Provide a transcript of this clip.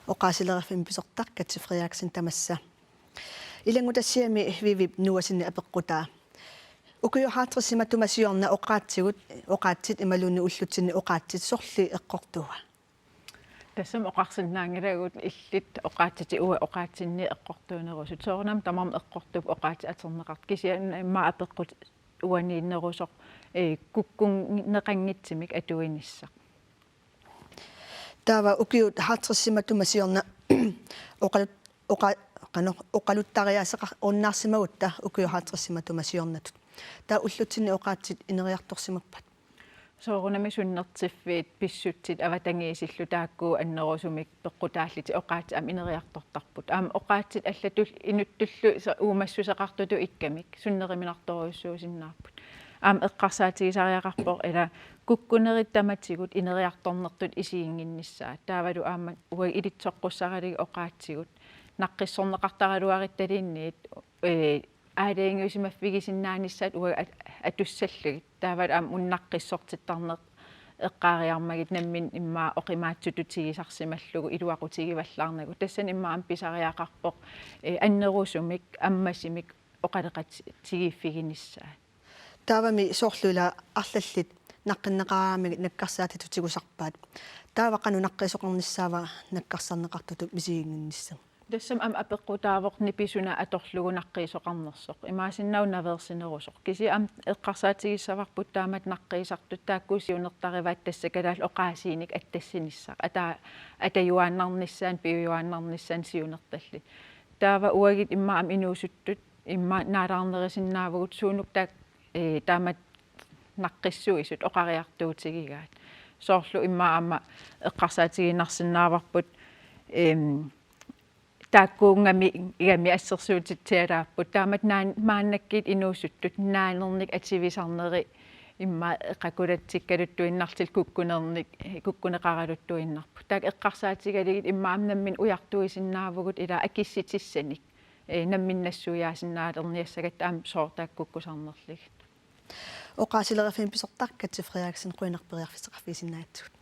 oqaasilerafim pisortarkat Frederiksen tamassa ilangutassiami vivip nuasinni apeqqutaa ukuyohaatrissima tumasiorna oqaatsit imalunni ullutsinni oqaatsit sorli eqqortuga тассам оқарсиннаангилагут иллит оқаатити уа оқаатсинни эққортуунерусут соорнам тамам эққортуп оқаати атернеқарт кисианна имма апеққут уанииннерусоқ куккун неқангитсимик атуиниссақ таава укиут хаатрissima tumasiorna oqaluttariaseqa ornaarsimagutta ukuyuhaatrissima tumasiornatut taa ullutsinni oqaatsit ineriartorsimappat соорунами суннертиффиит писсутсит аватангиисиллу тааккуу аннерусумик пеққутааллити оqaati ам инериартортарпут аама оqaатсит аллатул инуттуллу уумассусеқартуту иккамик суннериминарторуйуссуусиннаарпут аама эққарсаатигисариақарпоқ ила куккунериттаматигут инериарторнертут исиингиннссаа таавалу аама уа илитсоққуссаралиги оqaатсигут наққиссорнеқартагалуаритталиинниит аалеингиусимаффигисиннааниссаат уа атуссаллугит таавал аама уннаққиссортиттарнеқ эққаариармагит наммин иммаа оқимаатсутутигисарсималлугу илуақутигиваллаарнагу тассан иммаам писариақарпоқ аннерусумик аммасимик оқалеқатигиффигиниссаа таавами соорлуила арлаллит наққиннеқараамигит наккарсаатитутигусарпаат таавақану наққисоқарниссаава наккарсарнеқартуту мисигингиннисса тассам ам апеққутаавоқ ниписуна аторлугу наққисоқарнерсоқ имаасиннау наверсинерусоқ киси ам эққарсаатигиссаварпут таамат наққисартут тааккуусиунертариваат тассакалаал оqaасииник аттассиниссақ атаюааннарниссаан пиуюааннарниссаан сиунерталли таава уагит имма ам инуусуттут имма наалаарнерисиннаавгут суунук таамат наққиссуисут оқариартуутигигаат соорлу имма аама эққарсаатигинарсинааварпут тааккуунгами игами ассерсуутитсиалааппут таамат мааннаккит инуусуттут наанерник ативисарнери имма эққакулатсиккалуттуиннартил куккунеқаралуттуиннарпу таак эққарсаатигалигит имма амнаммин уяртуисиннаавгут ила акисситиссаник намминнассуяасиннаалерниассагат таам соортааккуккусарнерлиг oqaasilerafim pisortarkat Frederiksen quinarperiarfisseqarfisиннаатсут